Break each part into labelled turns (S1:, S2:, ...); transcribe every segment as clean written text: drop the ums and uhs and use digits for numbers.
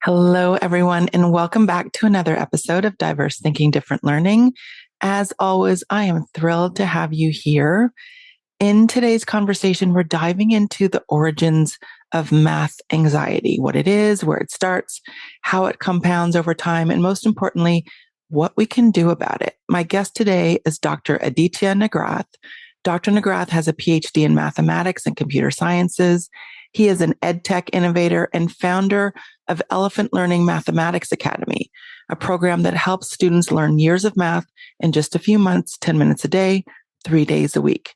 S1: Hello, everyone, and welcome back to another episode of Diverse Thinking, Different Learning. As always, I am thrilled to have you here. In today's conversation, we're diving into the origins of math anxiety, what it is, where it starts, how it compounds over time, and most importantly, what we can do about it. My guest today is Dr. Aditya Nagrath. Dr. Nagrath has a PhD in mathematics and computer sciences. He is an EdTech innovator and founder of Elephant Learning Mathematics Academy, a program that helps students learn years of math in just a few months, 10 minutes a day, 3 days a week.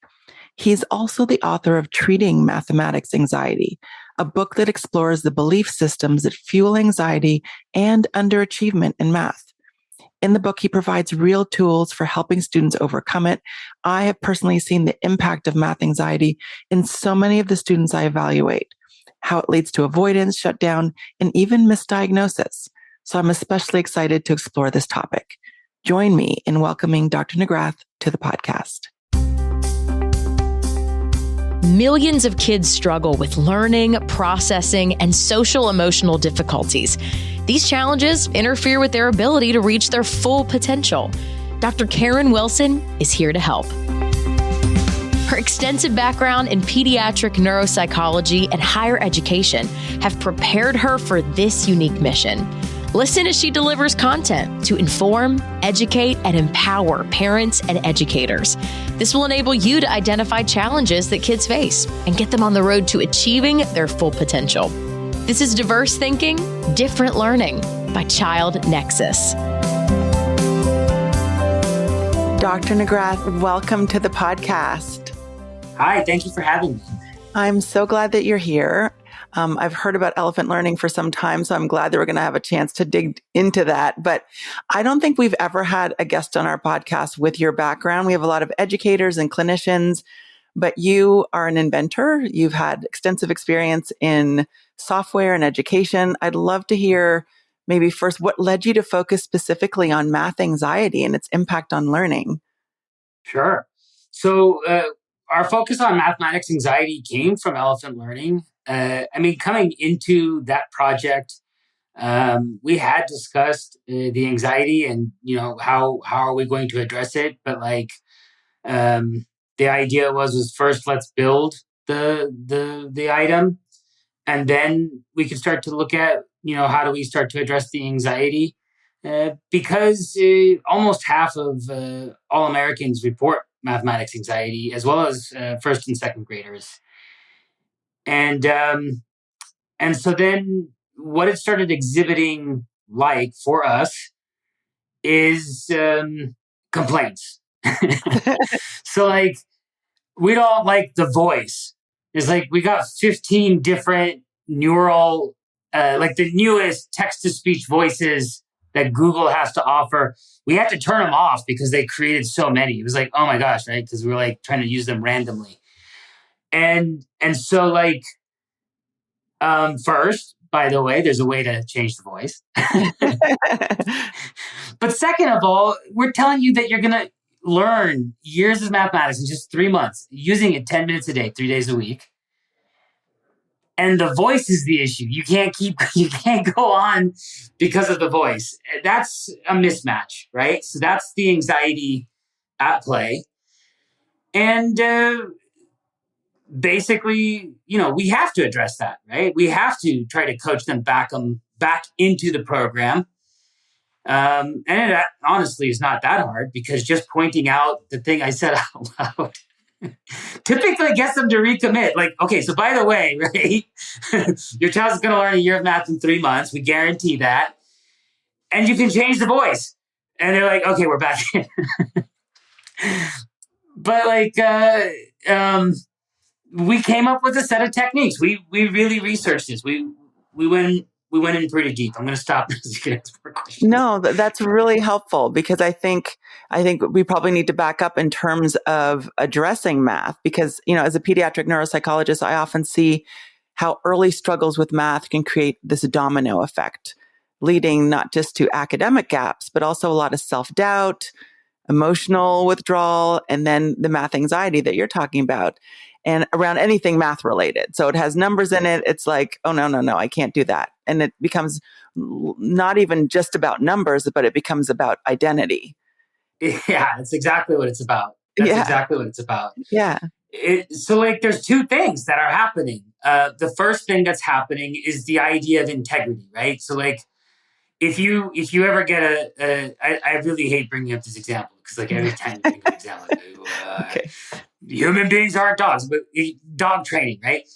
S1: He's also the author of Treating Mathematics Anxiety, a book that explores the belief systems that fuel anxiety and underachievement in math. In the book, he provides real tools for helping students overcome it. I have personally seen the impact of math anxiety in so many of the students I evaluate, how it leads to avoidance, shutdown, and even misdiagnosis. So I'm especially excited to explore this topic. Join me in welcoming Dr. Nagrath to the podcast.
S2: Millions of kids struggle with learning, processing, and social emotional difficulties. These challenges interfere with their ability to reach their full potential. Dr. Karen Wilson is here to help. Her extensive background in pediatric neuropsychology and higher education have prepared her for this unique mission. Listen as she delivers content to inform, educate, and empower parents and educators. This will enable you to identify challenges that kids face and get them on the road to achieving their full potential. This is Diverse Thinking, Different Learning by Child Nexus.
S1: Dr. Nagrath, welcome to the podcast.
S3: Hi, thank you for having me.
S1: I'm so glad that you're here. I've heard about elephant learning for some time, so I'm glad that we're going to have a chance to dig into that. But I don't think we've ever had a guest on our podcast with your background. We have a lot of educators and clinicians, but you are an inventor. You've had extensive experience in software and education. I'd love to hear maybe first what led you to focus specifically on math anxiety and its impact on learning.
S3: Sure. So our focus on mathematics anxiety came from elephant learning. Coming into that project, we had discussed the anxiety and, how are we going to address it? But the idea was first, let's build the item. And then we can start to look at, how do we start to address the anxiety? Because almost half of all Americans report mathematics anxiety, as well as first and second graders. And so then what it started exhibiting for us is complaints. So we don't like the voice. It's we got 15 different neural, the newest text-to-speech voices that Google has to offer. We had to turn them off because they created so many. It was oh my gosh, right? Because we were trying to use them randomly. And so first, by the way, there's a way to change the voice. But second of all, we're telling you that you're going to learn years of mathematics in just 3 months, using it 10 minutes a day, 3 days a week. And the voice is the issue. You can't go on because of the voice. That's a mismatch, right? So that's the anxiety at play. And basically, we have to address that, right? We have to try to coach them back into the program. And it honestly is not that hard because just pointing out the thing I said out loud typically gets them to recommit. Okay, so by the way, right? Your child's going to learn a year of math in 3 months. We guarantee that. And you can change the voice. And they're okay, we're back in. But we came up with a set of techniques. We really researched this. We went in pretty deep. I'm going to stop because you can ask more questions.
S1: No, that's really helpful because I think we probably need to back up in terms of addressing math because, as a pediatric neuropsychologist, I often see how early struggles with math can create this domino effect, leading not just to academic gaps, but also a lot of self-doubt, emotional withdrawal, and then the math anxiety that you're talking about. And around anything math related. So it has numbers in it. It's oh, no, I can't do that. And it becomes not even just about numbers, but it becomes about identity.
S3: Yeah, that's exactly what it's about. That's exactly what it's about.
S1: Yeah.
S3: So like there's two things that are happening. The first thing that's happening is the idea of integrity, right? So like if you ever get I really hate bringing up this example because like every time you bring up an example,
S1: Okay.
S3: Human beings aren't dogs, but dog training, right?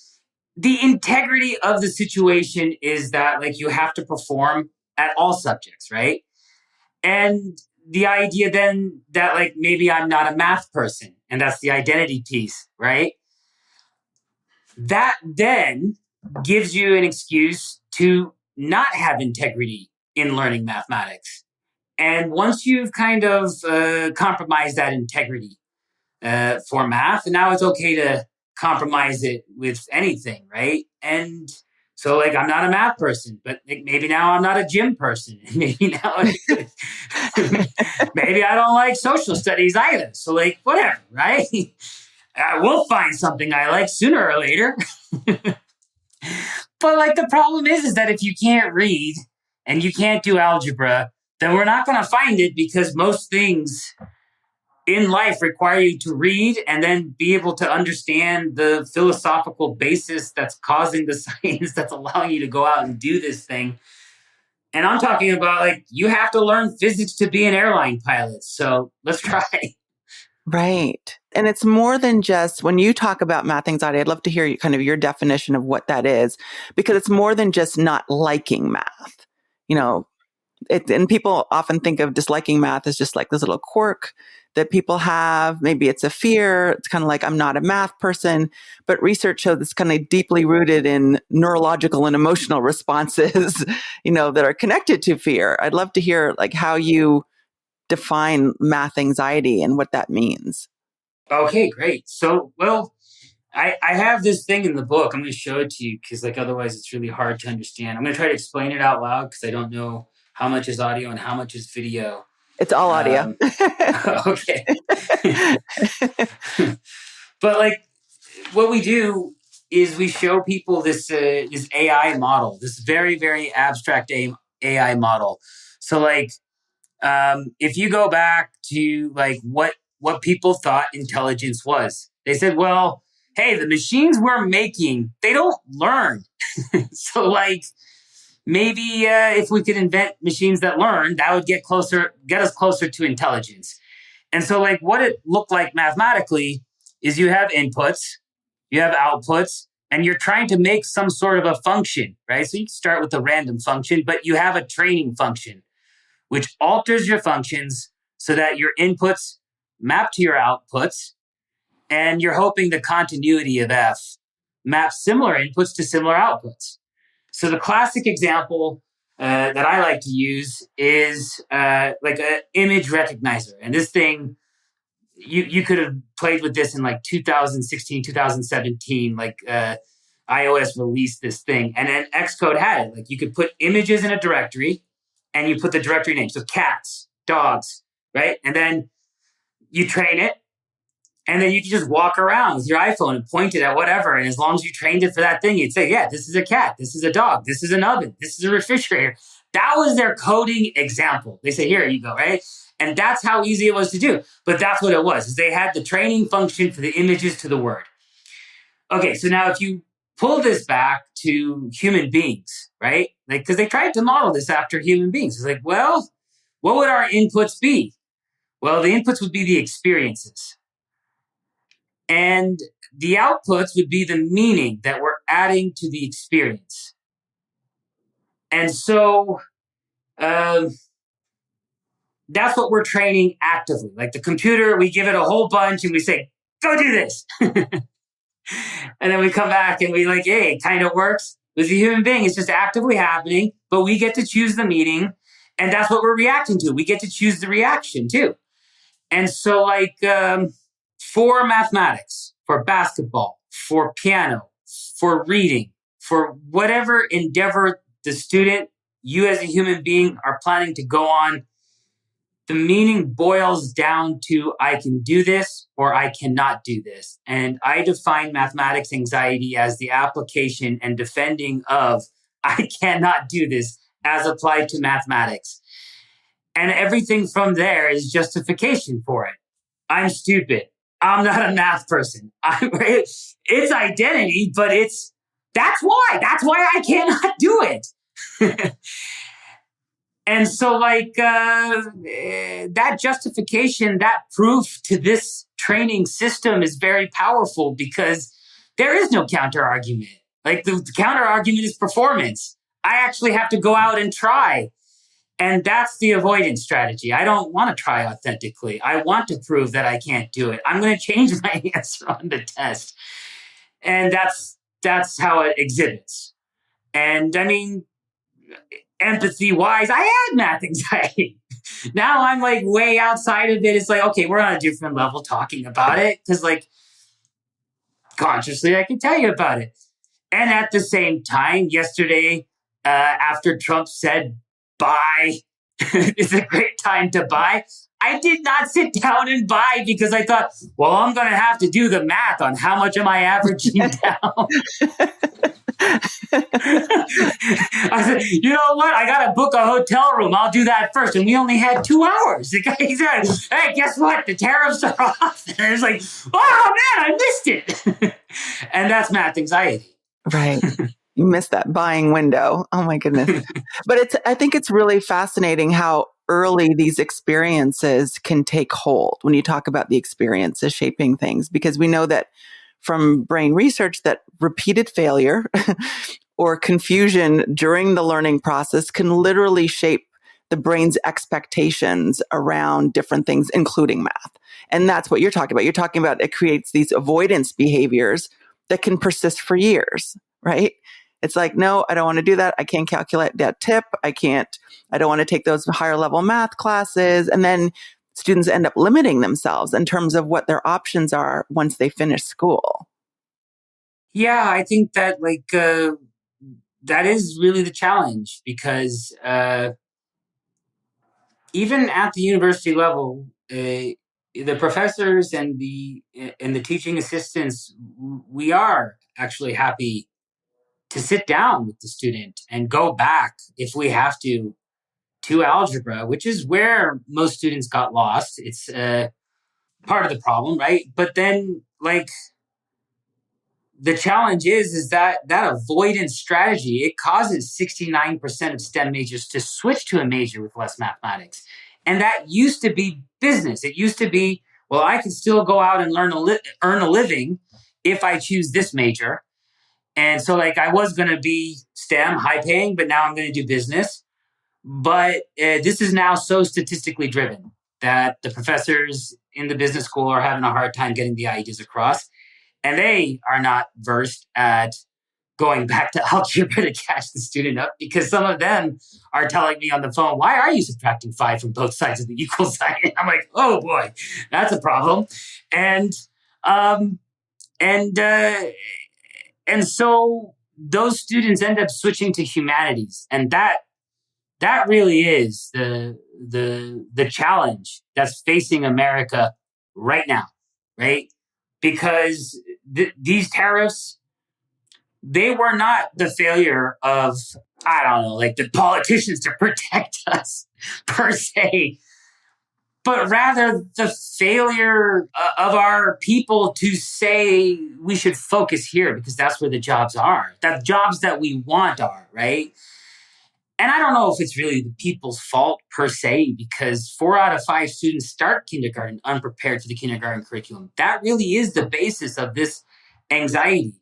S3: The integrity of the situation is that like you have to perform at all subjects, right? And the idea then that like maybe I'm not a math person, and that's the identity piece, right? That then gives you an excuse to not have integrity in learning mathematics. And once you've kind of compromised that integrity for math, and now it's okay to compromise it with anything, right? And so, like, I'm not a math person, but like, maybe now I'm not a gym person. Maybe now, maybe I don't like social studies either. So, like, whatever, right? I will find something I like sooner or later. But like, the problem is that if you can't read and you can't do algebra, then we're not going to find it because most things in life require you to read and then be able to understand the philosophical basis that's causing the science that's allowing you to go out and do this thing. And I'm talking about like, you have to learn physics to be an airline pilot. So let's try.
S1: Right. And it's more than just when you talk about math anxiety, I'd love to hear kind of your definition of what that is, because it's more than just not liking math. You know, and people often think of disliking math as just like this little quirk that people have. Maybe it's a fear. It's kind of like, I'm not a math person, but research shows it's kind of deeply rooted in neurological and emotional responses, that are connected to fear. I'd love to hear like how you define math anxiety and what that means.
S3: Okay, great. So, well, I have this thing in the book. I'm going to show it to you because like otherwise it's really hard to understand. I'm going to try to explain it out loud because I don't know how much is audio and how much is video.
S1: It's all audio.
S3: Okay. But like what we do is we show people this AI model, this very, very abstract AI model. So like if you go back to like what people thought intelligence was, they said, well, hey, the machines we're making, they don't learn. So like maybe if we could invent machines that learn, that would get us closer to intelligence. And so like what it looked like mathematically is you have inputs, you have outputs, and you're trying to make some sort of a function, right? So you start with a random function, but you have a training function, which alters your functions so that your inputs map to your outputs, and you're hoping the continuity of F maps similar inputs to similar outputs. So the classic example that I like to use is like an image recognizer. And this thing, you could have played with this in like 2016, 2017, like iOS released this thing. And then Xcode had it. Like you could put images in a directory and you put the directory name. So cats, dogs, right? And then you train it. And then you can just walk around with your iPhone and point it at whatever. And as long as you trained it for that thing, you'd say, yeah, this is a cat. This is a dog. This is an oven. This is a refrigerator. That was their coding example. They say, here you go, right? And that's how easy it was to do. But that's what it was, is they had the training function for the images to the word. Okay, so now if you pull this back to human beings, right? Like, because they tried to model this after human beings. It's like, well, what would our inputs be? Well, the inputs would be the experiences. And the outputs would be the meaning that we're adding to the experience. And so that's what we're training actively. Like the computer, we give it a whole bunch and we say, go do this. And then we come back and we like, hey, it kind of works. With a human being, it's just actively happening, but we get to choose the meaning. And that's what we're reacting to. We get to choose the reaction too. And so like, for mathematics, for basketball, for piano, for reading, for whatever endeavor the student, you as a human being are planning to go on, the meaning boils down to I can do this or I cannot do this. And I define mathematics anxiety as the application and defending of I cannot do this as applied to mathematics. And everything from there is justification for it. I'm stupid. I'm not a math person. It's identity, but that's why. That's why I cannot do it. And so, that justification, that proof to this training system is very powerful because there is no counter argument. Like the counter argument is performance. I actually have to go out and try. And that's the avoidance strategy. I don't want to try authentically. I want to prove that I can't do it. I'm going to change my answer on the test. And that's how it exhibits. And I mean, empathy wise, I had math anxiety. Now I'm like way outside of it. It's like, okay, we're on a different level talking about it. Cause like consciously I can tell you about it. And at the same time, yesterday, after Trump said buy, it's a great time to buy, I did not sit down and buy because I thought, well, I'm going to have to do the math on how much am I averaging down. I said, you know what? I got to book a hotel room. I'll do that first. And we only had 2 hours. The guy said, hey, guess what? The tariffs are off. And it's like, oh, man, I missed it. And that's math anxiety.
S1: Right. You missed that buying window. Oh my goodness. But I think it's really fascinating how early these experiences can take hold when you talk about the experiences shaping things, because we know that from brain research that repeated failure or confusion during the learning process can literally shape the brain's expectations around different things, including math. And that's what you're talking about. You're talking about it creates these avoidance behaviors that can persist for years, right? It's like, no, I don't want to do that. I can't calculate that tip. I don't want to take those higher level math classes. And then students end up limiting themselves in terms of what their options are once they finish school.
S3: Yeah, I think that that is really the challenge because even at the university level, the professors and the teaching assistants, we are actually happy to sit down with the student and go back if we have to algebra, which is where most students got lost. It's part of the problem, right? But then the challenge is that avoidance strategy, it causes 69% of STEM majors to switch to a major with less mathematics. And that used to be business. It used to be, well, I can still go out and earn a living if I choose this major. And so I was going to be STEM, high paying, but now I'm going to do business. But this is now so statistically driven that the professors in the business school are having a hard time getting the ideas across. And they are not versed at going back to algebra to catch the student up because some of them are telling me on the phone, why are you subtracting 5 from both sides of the equal sign? And I'm like, oh boy, that's a problem. And so those students end up switching to humanities. And that really is the challenge that's facing America right now, right? Because these tariffs, they were not the failure of, I don't know, the politicians to protect us per se, but rather the failure of our people to say we should focus here because that's where the jobs are, the jobs that we want are, right? And I don't know if it's really the people's fault per se, because 4 out of 5 students start kindergarten unprepared for the kindergarten curriculum. That really is the basis of this anxiety.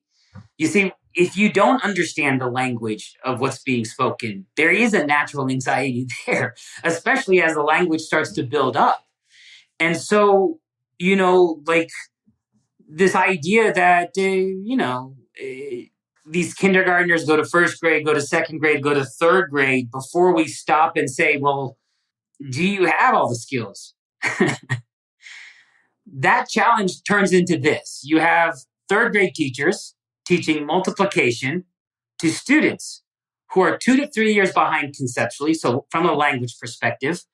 S3: You see, if you don't understand the language of what's being spoken, there is a natural anxiety there, especially as the language starts to build up. And so, this idea that, these kindergartners go to first grade, go to second grade, go to third grade before we stop and say, well, do you have all the skills? That challenge turns into this. You have third grade teachers teaching multiplication to students who are 2 to 3 years behind conceptually, so from a language perspective.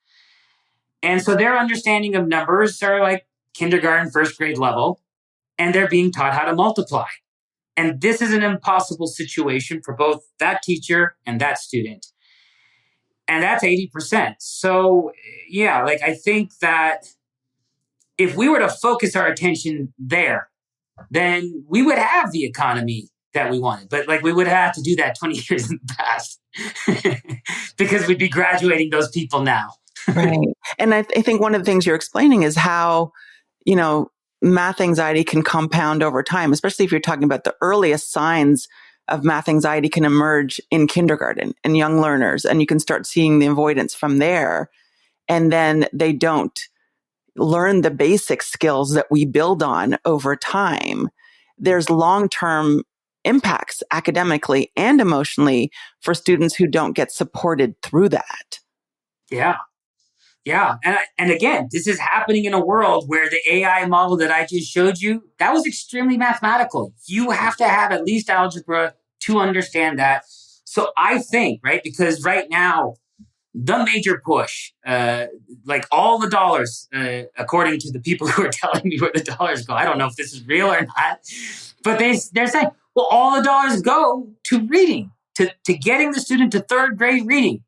S3: And so their understanding of numbers are like kindergarten, first grade level, and they're being taught how to multiply. And this is an impossible situation for both that teacher and that student. And that's 80%. So, yeah, like I think that if we were to focus our attention there, then we would have the economy that we wanted. But like we would have to do that 20 years in the past because we'd be graduating those people now.
S1: Right. And I think one of the things you're explaining is how, math anxiety can compound over time, especially if you're talking about the earliest signs of math anxiety can emerge in kindergarten and young learners, and you can start seeing the avoidance from there. And then they don't learn the basic skills that we build on over time. There's long-term impacts academically and emotionally for students who don't get supported through that.
S3: Yeah. Yeah. And again, this is happening in a world where the AI model that I just showed you, that was extremely mathematical. You have to have at least algebra to understand that. So I think, right, because right now, the major push, like all the dollars, according to the people who are telling me where the dollars go, I don't know if this is real or not, but they're saying, well, all the dollars go to reading, to getting the student to third grade reading.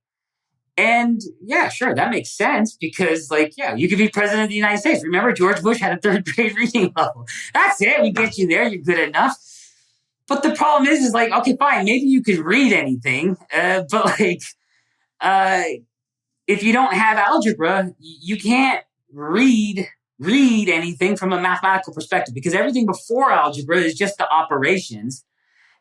S3: And yeah, sure, that makes sense because, like, yeah, you could be president of the United States. Remember, George Bush had a third grade reading level. That's it. We get you there. You're good enough. But the problem is like, okay, fine, maybe you could read anything, but like, if you don't have algebra, you can't read anything from a mathematical perspective because everything before algebra is just the operations.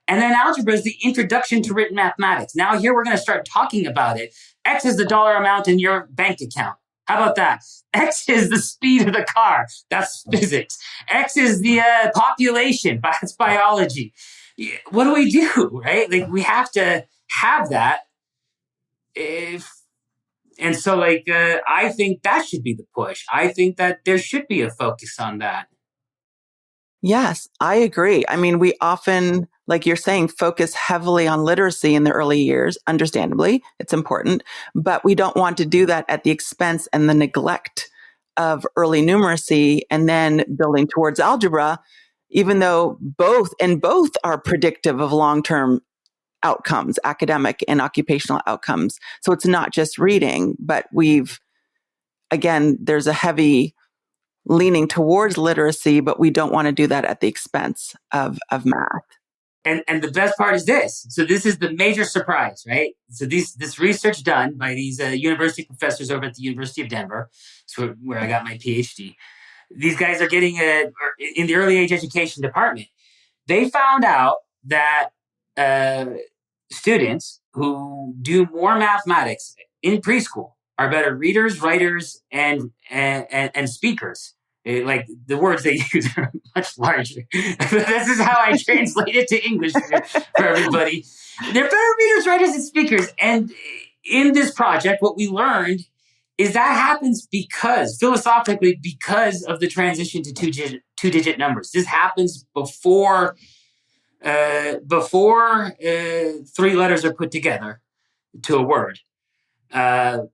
S3: And then algebra is the introduction to written mathematics. Now here we're going to start talking about it. X is the dollar amount in your bank account. How about that? X is the speed of the car. That's physics. X is the population. That's biology. What do we do, right? Like we have to have that. And so like, I think that should be the push. I think that there should be a focus on that.
S1: Yes, I agree. I mean, we often, like you're saying, focus heavily on literacy in the early years. Understandably, it's important, but we don't want to do that at the expense and the neglect of early numeracy and then building towards algebra, even though both are predictive of long-term outcomes, academic and occupational outcomes. So it's not just reading, but there's a heavy leaning towards literacy, but we don't want to do that at the expense of math.
S3: And the best part is this. So this is the major surprise, right? So this research done by these university professors over at the University of Denver, so where I got my PhD. These guys are getting in the early age education department. They found out that students who do more mathematics in preschool are better readers, writers, and speakers. Like the words they use are much larger. This is how I translate it to English for everybody. They're better readers, writers, and speakers. And in this project, what we learned is that happens philosophically, because of the transition to two-digit numbers. This happens before three letters are put together to a word. That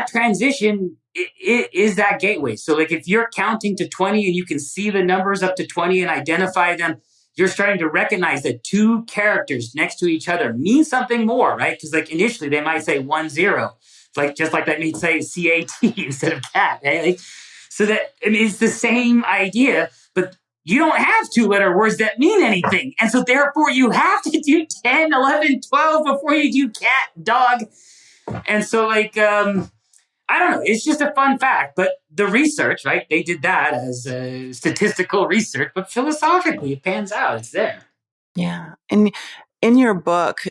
S3: transition is that gateway. So like if you're counting to 20 and you can see the numbers up to 20 and identify them, you're starting to recognize that two characters next to each other mean something more, right? Because like initially they might say 10. It's like just like that may say CAT instead of cat, right? Like, so that it's the same idea, but you don't have two-letter words that mean anything. And so therefore you have to do 10, 11, 12 before you do cat, dog. And so like, I don't know, it's just a fun fact, but the research, right? They did that as statistical research, but philosophically it pans out. It's there.
S1: Yeah. And in your book,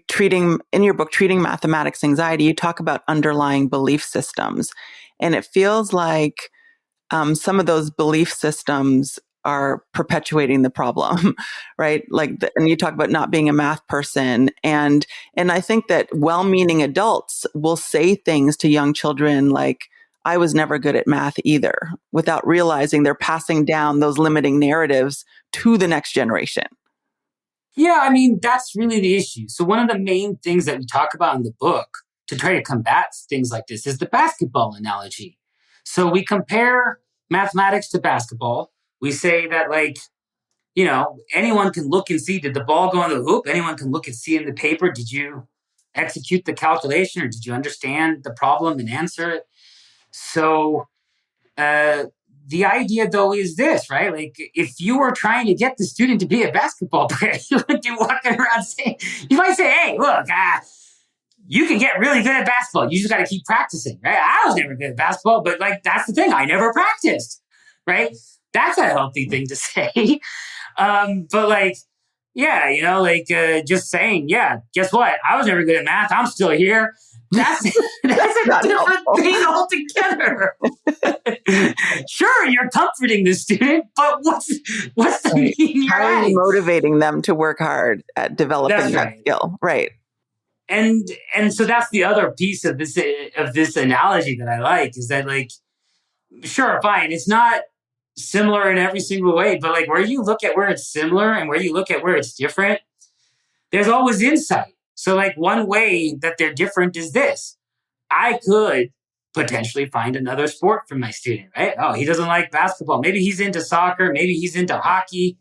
S1: treating mathematics anxiety, you talk about underlying belief systems. And it feels like some of those belief systems are perpetuating the problem, right? And you talk about not being a math person. And I think that well-meaning adults will say things to young children like, I was never good at math either, without realizing they're passing down those limiting narratives to the next generation.
S3: Yeah, I mean, that's really the issue. So one of the main things that we talk about in the book to try to combat things like this is the basketball analogy. So we compare mathematics to basketball. We say that, like, anyone can look and see, did the ball go in the hoop? Anyone can look and see in the paper, did you execute the calculation, or did you understand the problem and answer it? So the idea, though, is this, right? Like, if you were trying to get the student to be a basketball player, you would be walking around saying, you might say, hey, look, you can get really good at basketball. You just got to keep practicing, right? I was never good at basketball, but like, that's the thing. I never practiced, right? That's a healthy thing to say. But like, yeah, just saying, yeah, guess what? I was never good at math. I'm still here. That's a different thing altogether. Sure, you're comforting the student, but what's the meaning you're
S1: How are
S3: adding?
S1: you motivating them to work hard at developing that skill? Right.
S3: And so that's the other piece of this analogy that I like, is that, like, sure, fine, it's not similar in every single way, but like, where you look at where it's similar and where you look at where it's different, there's always insight. So like, one way that they're different is this: I could potentially find another sport for my student, right? Oh, he doesn't like basketball. Maybe he's into soccer. Maybe he's into hockey.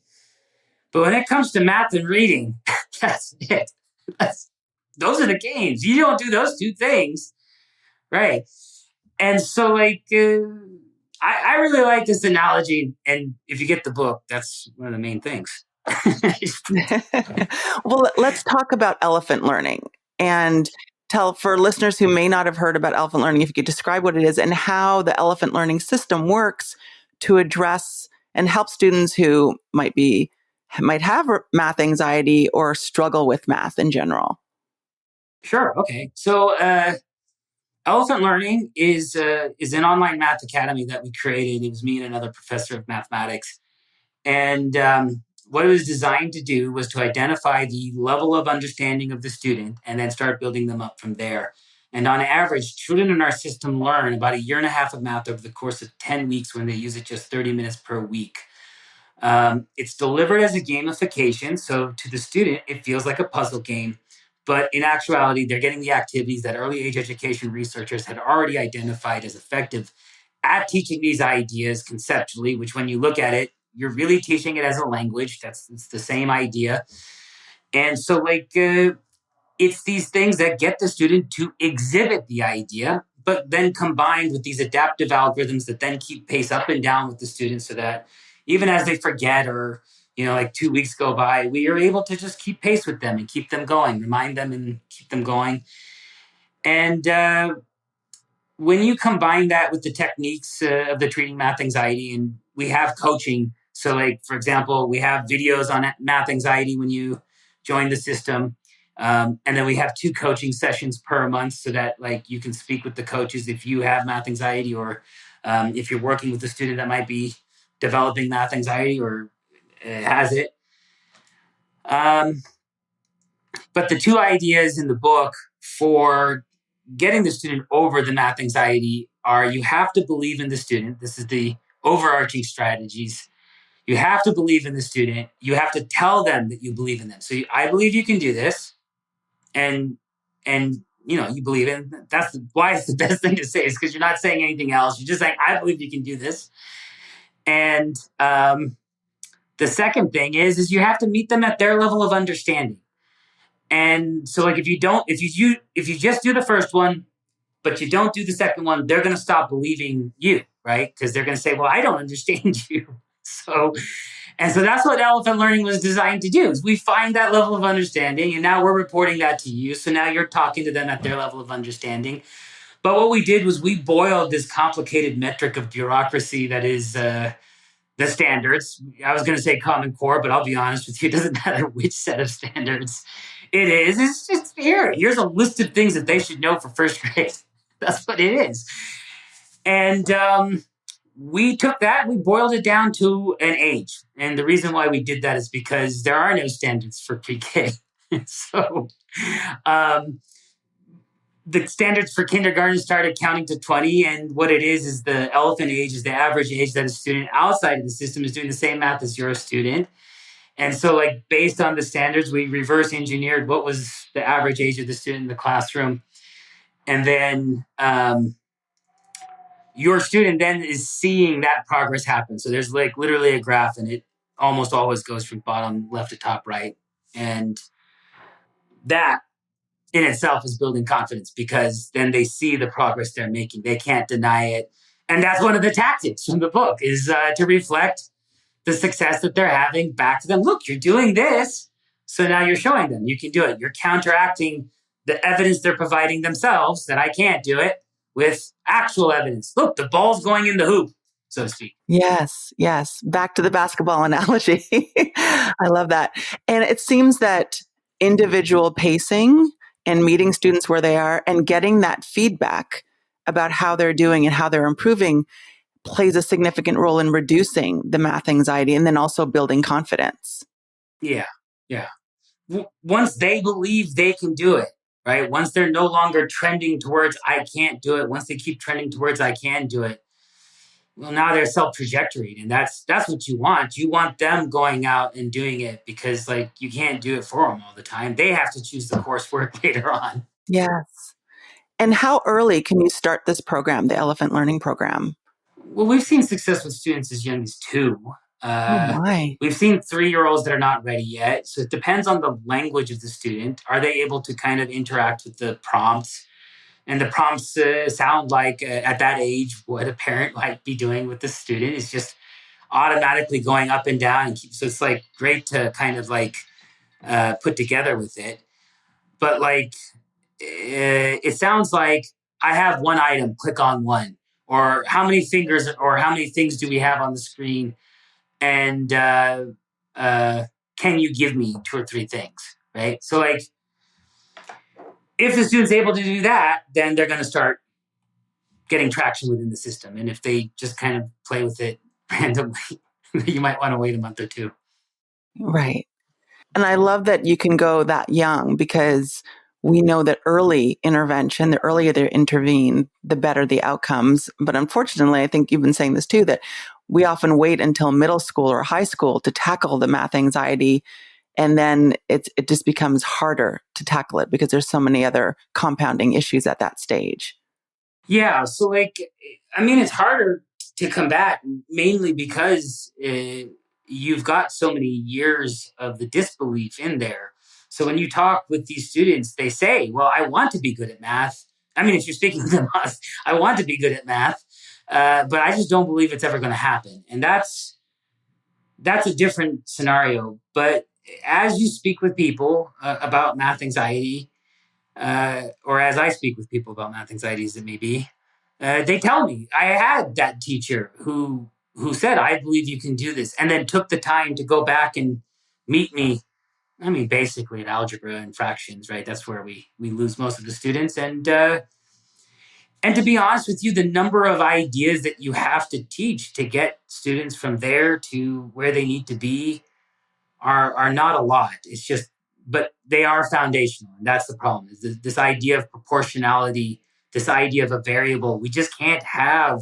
S3: But when it comes to math and reading, that's it. Those are the games. You don't do those two things, right? And so, like, I really like this analogy. And if you get the book, that's one of the main things.
S1: Well, let's talk about elephant learning, and tell, for listeners who may not have heard about elephant learning, if you could describe what it is and how the elephant learning system works to address and help students who might have math anxiety or struggle with math in general.
S3: Sure. Okay. So Elephant Learning is an online math academy that we created. It was me and another professor of mathematics. And what it was designed to do was to identify the level of understanding of the student and then start building them up from there. And on average, children in our system learn about 1.5 years of math over the course of 10 weeks when they use it just 30 minutes per week. It's delivered as a gamification. So to the student, it feels like a puzzle game. But in actuality, they're getting the activities that early age education researchers had already identified as effective at teaching these ideas conceptually, which, when you look at it, you're really teaching it as a language. It's the same idea. And so, like, it's these things that get the student to exhibit the idea, but then combined with these adaptive algorithms that then keep pace up and down with the students, so that even as they forget, or like 2 weeks go by, we are able to just keep pace with them and keep them going, remind them and keep them going. And when you combine that with the techniques of the treating math anxiety, and we have coaching. So, like, for example, we have videos on math anxiety when you join the system. And then we have 2 coaching sessions per month, so that, like, you can speak with the coaches if you have math anxiety, or if you're working with a student that might be developing math anxiety or has it. But the 2 ideas in the book for getting the student over the math anxiety are: you have to believe in the student. This is the overarching strategies. You have to believe in the student. You have to tell them that you believe in them. So I believe you can do this. And you believe in. That's why it's the best thing to say, is because you're not saying anything else. You're just saying, I believe you can do this. And the second thing is you have to meet them at their level of understanding. And so, like, if you just do the first one, but you don't do the second one, they're going to stop believing you, right? Because they're going to say, well, I don't understand you. So that's what Elephant Learning was designed to do, is we find that level of understanding, and now we're reporting that to you. So now you're talking to them at their level of understanding. But what we did was we boiled this complicated metric of bureaucracy that is the standards. I was going to say Common Core, but I'll be honest with you, it doesn't matter which set of standards it is. It's just here's a list of things that they should know for first grade. That's what it is. And we took that and we boiled it down to an age. And the reason why we did that is because there are no standards for pre-K. So the standards for kindergarten started counting to 20. And what it is the elephant age is the average age that a student outside of the system is doing the same math as your student. And so, like, based on the standards, we reverse engineered what was the average age of the student in the classroom. And then your student then is seeing that progress happen. So there's, like, literally a graph, and it almost always goes from bottom left to top right. And that in itself is building confidence, because then they see the progress they're making. They can't deny it. And that's one of the tactics from the book, is to reflect the success that they're having back to them. Look, you're doing this. So now you're showing them you can do it. You're counteracting the evidence they're providing themselves that I can't do it with actual evidence. Look, the ball's going in the hoop, so to speak.
S1: Yes, yes. Back to the basketball analogy. I love that. And it seems that individual pacing and meeting students where they are and getting that feedback about how they're doing and how they're improving plays a significant role in reducing the math anxiety and then also building confidence.
S3: Yeah, yeah. Once they believe they can do it, right? Once they're no longer trending towards I can't do it, once they keep trending towards I can do it, well, now they're self-trajectoried, and that's what you want. You want them going out and doing it, because like you can't do it for them all the time. They have to choose the coursework later on.
S1: Yes. And how early can you start this program, the Elephant Learning Program?
S3: Well, we've seen success with students as young as 2.
S1: Oh my.
S3: We've seen 3-year-olds that are not ready yet. So it depends on the language of the student. Are they able to kind of interact with the prompts? And the prompts sound like at that age what a parent might be doing with the student is just automatically going up and down. And so it's like great to kind of like put together with it. But like it sounds like I have one item, click on one. Or how many fingers or how many things do we have on the screen? And can you give me 2 or 3 things, right? So like, if the student's able to do that, then they're going to start getting traction within the system. And if they just kind of play with it randomly, you might want to wait a month or 2.
S1: Right. And I love that you can go that young, because we know that early intervention, the earlier they intervene, the better the outcomes. But unfortunately, I think you've been saying this too, that we often wait until middle school or high school to tackle the math anxiety. And then it just becomes harder to tackle it because there's so many other compounding issues at that stage.
S3: Yeah. So like, I mean, it's harder to combat mainly because you've got so many years of the disbelief in there. So when you talk with these students, they say, well, I want to be good at math. I mean, if you're speaking to them, I want to be good at math, but I just don't believe it's ever going to happen. And that's a different scenario. But as you speak with people about math anxiety, or as I speak with people about math anxiety as it may be, they tell me I had that teacher who said, I believe you can do this, and then took the time to go back and meet me. I mean, basically in algebra and fractions, right? That's where we lose most of the students. And to be honest with you, the number of ideas that you have to teach to get students from there to where they need to be are not a lot. It's just, but they are foundational. And that's the problem, is this idea of proportionality, this idea of a variable. We just can't have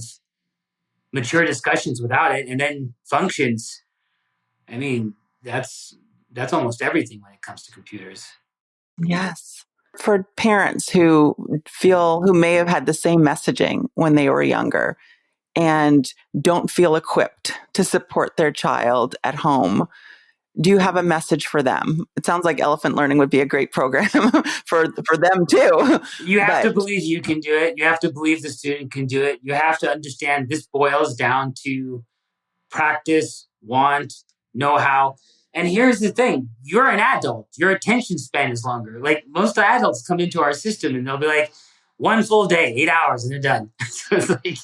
S3: mature discussions without it. And then functions, I mean, that's almost everything when it comes to computers.
S1: Yes. For parents who may have had the same messaging when they were younger and don't feel equipped to support their child at home, do you have a message for them? It sounds like Elephant Learning would be a great program for them too.
S3: You have to believe you can do it. You have to believe the student can do it. You have to understand this boils down to practice, want, know-how. And here's the thing. You're an adult. Your attention span is longer. Like most adults come into our system and they'll be like, 1 full day, 8 hours, and they're done. So it's like,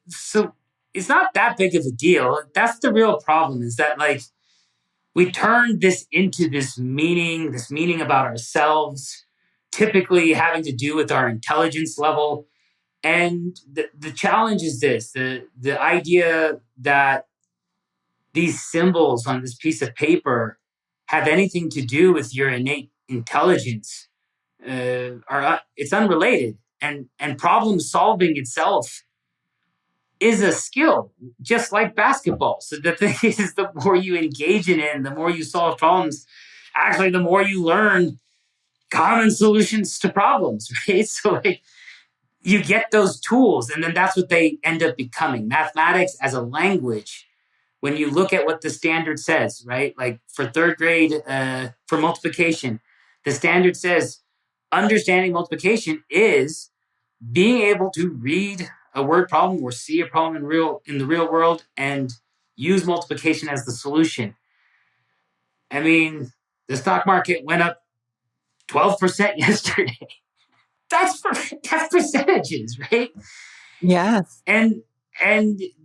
S3: so it's not that big of a deal. That's the real problem, is that like we turn this into this meaning about ourselves, typically having to do with our intelligence level. And the challenge is this, the idea that these symbols on this piece of paper have anything to do with your innate intelligence it's unrelated. And problem solving itself is a skill, just like basketball. So the thing is, the more you engage in it and the more you solve problems, actually the more you learn common solutions to problems, right? So like, you get those tools, and then that's what they end up becoming. Mathematics as a language when you look at what the standard says, right? Like for third grade, for multiplication, the standard says understanding multiplication is being able to read a word problem or see a problem in the real world and use multiplication as the solution. I mean, the stock market went up 12% yesterday. That's percentages, right?
S1: Yes.
S3: And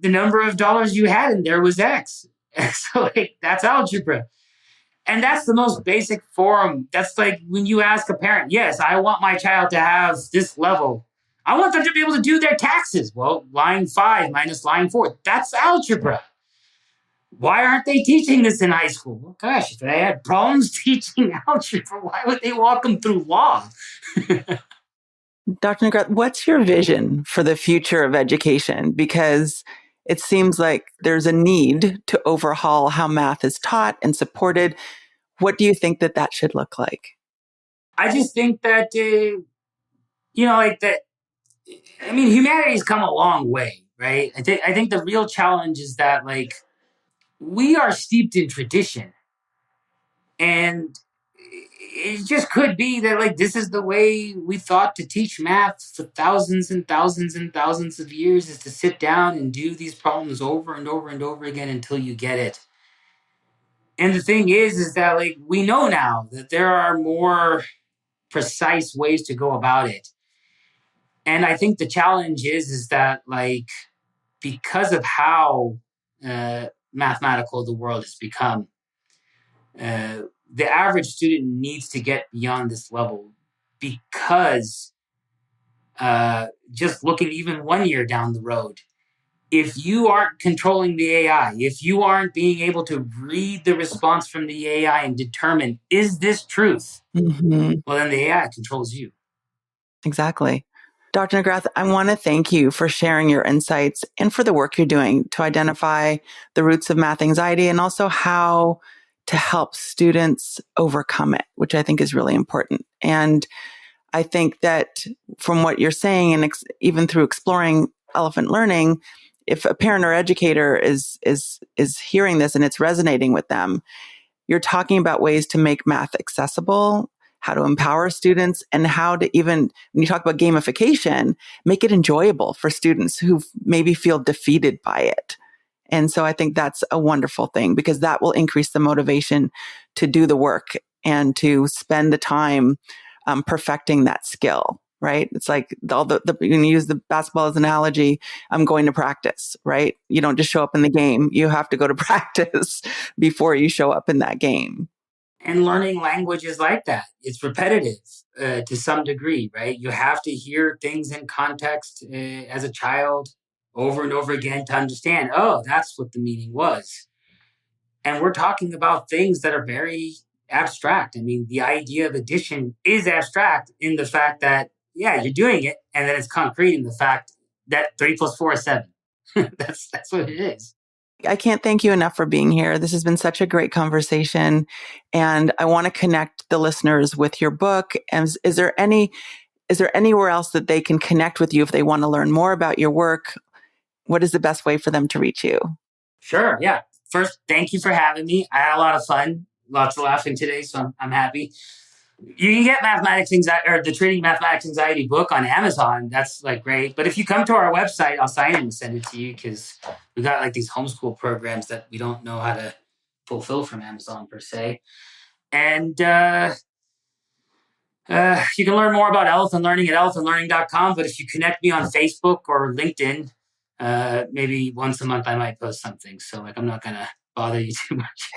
S3: the number of dollars you had in there was X. So like that's algebra. And that's the most basic form. That's like when you ask a parent, yes, I want my child to have this level. I want them to be able to do their taxes. Well, line 5 minus line 4, that's algebra. Why aren't they teaching this in high school? Well, gosh, if they had problems teaching algebra, why would they walk them through law?
S1: Dr. Nagrath, what's your vision for the future of education? Because it seems like there's a need to overhaul how math is taught and supported. What do you think that should look like?
S3: I just think that, like that, I mean, humanity's come a long way, right? I think the real challenge is that, like, we are steeped in tradition. And it just could be that, like, this is the way we thought to teach math for thousands and thousands and thousands of years, is to sit down and do these problems over and over and over again until you get it. And the thing is that, like, we know now that there are more precise ways to go about it. And I think the challenge is that, like, because of how mathematical the world has become, the average student needs to get beyond this level, because just looking even 1 year down the road, if you aren't controlling the AI, if you aren't being able to read the response from the AI and determine, is this truth?
S1: Mm-hmm.
S3: Well, then the AI controls you.
S1: Exactly. Dr. Nagrath, I want to thank you for sharing your insights and for the work you're doing to identify the roots of math anxiety and also how to help students overcome it, which I think is really important. And I think that from what you're saying, and even through exploring elephant learning, if a parent or educator is hearing this and it's resonating with them, you're talking about ways to make math accessible, how to empower students, and how to, even when you talk about gamification, make it enjoyable for students who maybe feel defeated by it. And so I think that's a wonderful thing, because that will increase the motivation to do the work and to spend the time perfecting that skill, right? It's like you can use the basketball as an analogy. I'm going to practice, right? You don't just show up in the game. You have to go to practice before you show up in that game.
S3: And learning language is like that. It's repetitive to some degree, right? You have to hear things in context as a child over and over again to understand, oh, that's what the meaning was. And we're talking about things that are very abstract. I mean, the idea of addition is abstract in the fact that, yeah, you're doing it, and then it's concrete in the fact that 3 plus 4 is 7. That's what it is.
S1: I can't thank you enough for being here. This has been such a great conversation, and I want to connect the listeners with your book. And is there anywhere else that they can connect with you if they want to learn more about your work? What is the best way for them to reach you?
S3: Sure. Yeah. First, thank you for having me. I had a lot of fun, lots of laughing today, so I'm happy. You can get mathematics anxiety, or the Treating Mathematics Anxiety book, on Amazon. That's like great. But if you come to our website, I'll sign it and send it to you, because we got like these homeschool programs that we don't know how to fulfill from Amazon per se. And you can learn more about elephant learning at elephantlearning.com. But if you connect me on Facebook or LinkedIn, maybe once a month I might post something. So like, I'm not going to bother you too much.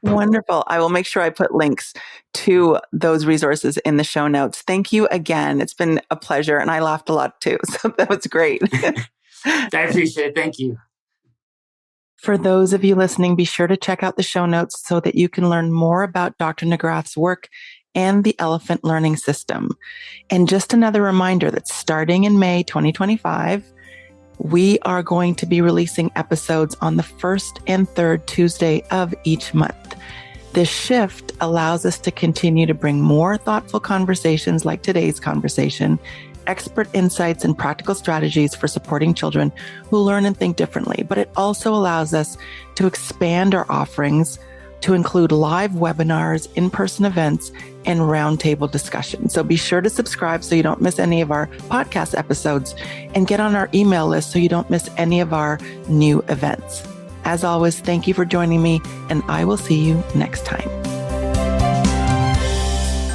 S1: Wonderful. I will make sure I put links to those resources in the show notes. Thank you again. It's been a pleasure, and I laughed a lot too. So that was great.
S3: I appreciate it. Thank you.
S1: For those of you listening, be sure to check out the show notes so that you can learn more about Dr. Nagrath's work and the elephant learning system. And just another reminder that starting in May 2025, we are going to be releasing episodes on the first and third Tuesday of each month. This shift allows us to continue to bring more thoughtful conversations like today's conversation expert insights and practical strategies for supporting children who learn and think differently. But it also allows us to expand our offerings to include live webinars, in-person events, and roundtable discussions. So be sure to subscribe so you don't miss any of our podcast episodes, and get on our email list so you don't miss any of our new events. As always, thank you for joining me, and I will see you next time.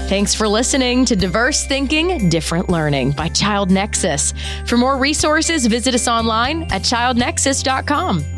S2: Thanks for listening to Diverse Thinking, Different Learning by Child Nexus. For more resources, visit us online at childnexus.com.